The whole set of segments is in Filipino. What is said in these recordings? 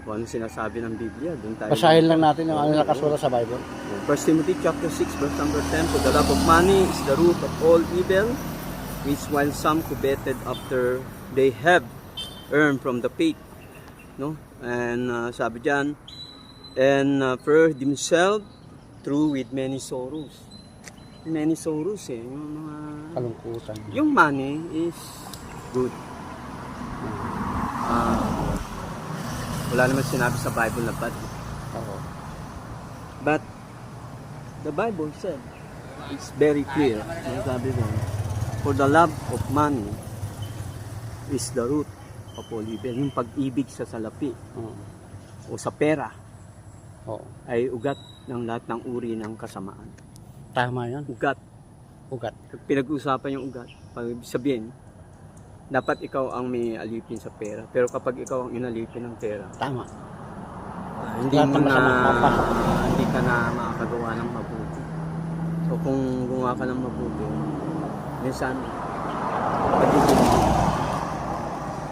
kung ano sinasabi ng Biblia. Doon tayo. Basahin lang natin yung ano nakasulat sa Bible. 1 Timothy chapter 6 verse number 10, for the love of money is the root of all evil, which while some coveted after they have earned from the faith. No? And sabi diyan, and for themselves through with many sorrows. Many sorrows yung mga Kalungkutan. yung money is good. Wala naman sinabi sa Bible na bad. Oo. But the Bible said, it's very clear. Sabi ko, for the love of money is the root of all evil. Yung pag-ibig sa salapi o sa pera ay ugat ng lahat ng uri ng kasamaan. Tama yan. Ugat. Ugat. Pag pinag-uusapan yung ugat, pag sabihin, dapat ikaw ang may alipin sa pera. Pero kapag ikaw ang inalipin ng pera, Tama. hindi ka na makakagawa ng mabuti. So kung gumawa ka ng mabuti, minsan magiging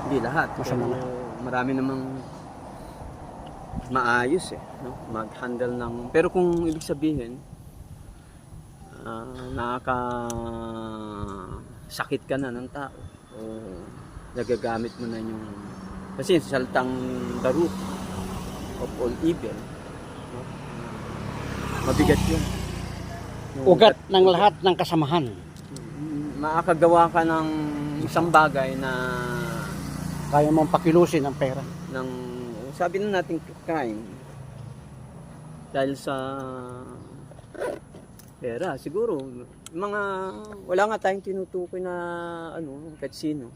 hindi lahat. Masama na. Marami namang maayos no? Mag-handle ng, pero kung ibig sabihin nakakasakit ka na ng tao o nagagamit mo na yung, kasi salitang the root of all evil, no? Mabigat yun. Ugat ng lahat ng kasamahan. Makakagawa ka ng isang bagay na Kaya mong pakilusin ang pera. ng, sabi na natin crime dahil sa pera. Siguro mga wala nga tayong tinutukoy na ano kahit sino,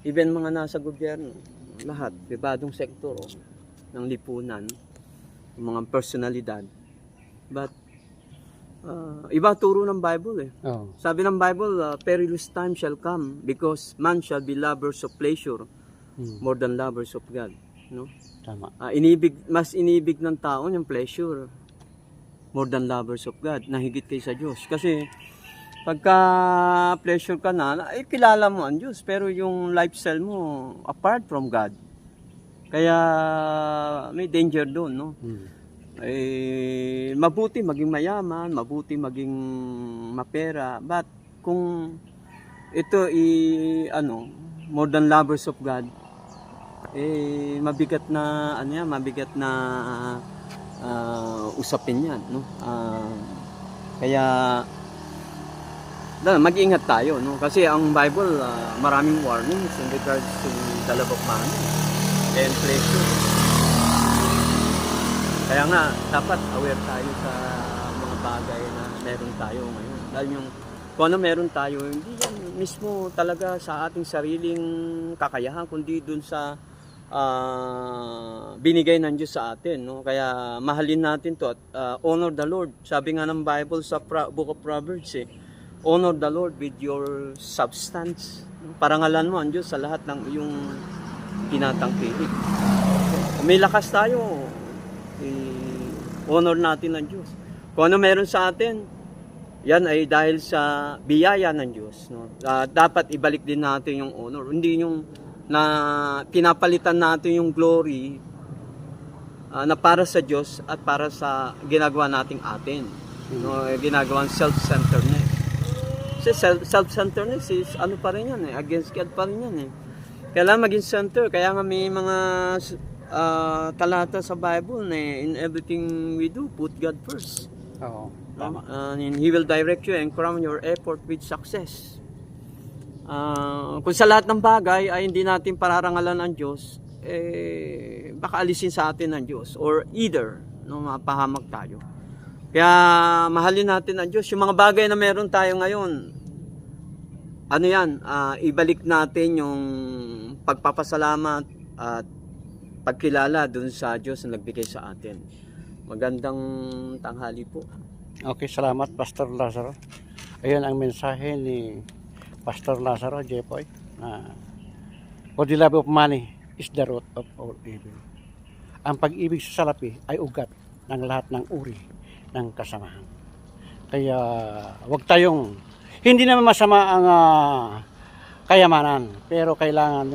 even mga nasa gobyerno, lahat pribadong sektor ng lipunan, mga personalidad. But iba turo ng Bible Oo. Sabi ng Bible, perilous time shall come because man shall be lovers of pleasure more than lovers of God, no? Tama. Mas inibig ng tao yung pleasure more than lovers of God, na higit kay sa Diyos. Kasi pagka pleasure ka na, kilala mo ang Diyos, pero yung lifestyle mo apart from God. Kaya may danger doon, no? Mabuti maging mayaman, mabuti maging mapera, but kung ito more than lovers of God, mabigat na usapin yan, no? Kaya mag-iingat tayo, no? Kasi ang Bible maraming warnings in regards to the love of money and pleasure. Kaya nga dapat aware tayo sa mga bagay na meron tayo ngayon. Dahil yung kung ano meron tayo, hindi yan mismo talaga sa ating sariling kakayahan, kundi dun sa binigay ng Diyos sa atin, no? Kaya mahalin natin to at honor the Lord. Sabi nga ng Bible sa Book of Proverbs, honor the Lord with your substance. Parangalan mo ang Diyos sa lahat ng iyong tinatangkilik. Kung may lakas tayo, honor natin ang Diyos. Kung ano meron sa atin, yan ay dahil sa biyaya ng Diyos, no? Dapat ibalik din natin yung honor. Hindi yung na pinapalitan natin yung glory na para sa Diyos at para sa ginagawa nating atin, no? Ginagawang self-centeredness. Kasi self-centeredness is ano pa rin yan against God pa rin yan Kailangan maging center. Kaya nga may mga talata sa Bible na in everything we do, put God first. Oo. Tama. And He will direct you and crown your effort with success. Kung sa lahat ng bagay ay hindi natin pararangalan ang Diyos, baka alisin sa atin ng Diyos, or either mapahamak tayo. Kaya mahalin natin ang Diyos. Yung mga bagay na meron tayo ngayon, ibalik natin yung pagpapasalamat at pagkilala dun sa Diyos na nagbigay sa atin. Magandang tanghali po. Okay, salamat Pastor Lazaro. Ayan ang mensahe ni Pastor Lazaro Jepoy. For the love of money is the root of all evil. Ang pag-ibig sa salapi ay ugat ng lahat ng uri ng kasamahan. Kaya wag tayong, hindi naman masama ang kayamanan, pero kailangan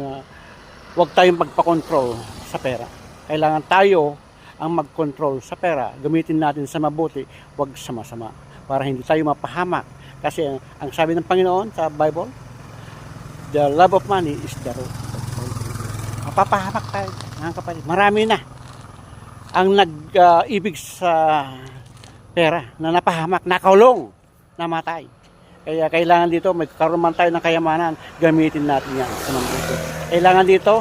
wag tayong magpakontrol sa pera. Kailangan tayo ang mag-control sa pera. Gamitin natin sa mabuti, wag sa masama. Para hindi tayo mapahamak. Kasi ang sabi ng Panginoon sa Bible, the love of money is the root of all evil. Mapapahamak tayo, mga kapatid. Marami na ang nag-ibig sa pera na napahamak, nakulong, namatay. Kaya kailangan dito, magkaroon man tayo ng kayamanan, gamitin natin yan sa mabuti. Kailangan dito,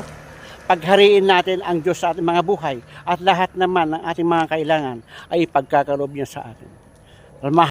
paghariin natin ang Diyos sa ating mga buhay at lahat naman ng ating mga kailangan ay pagkakaloob niya sa atin.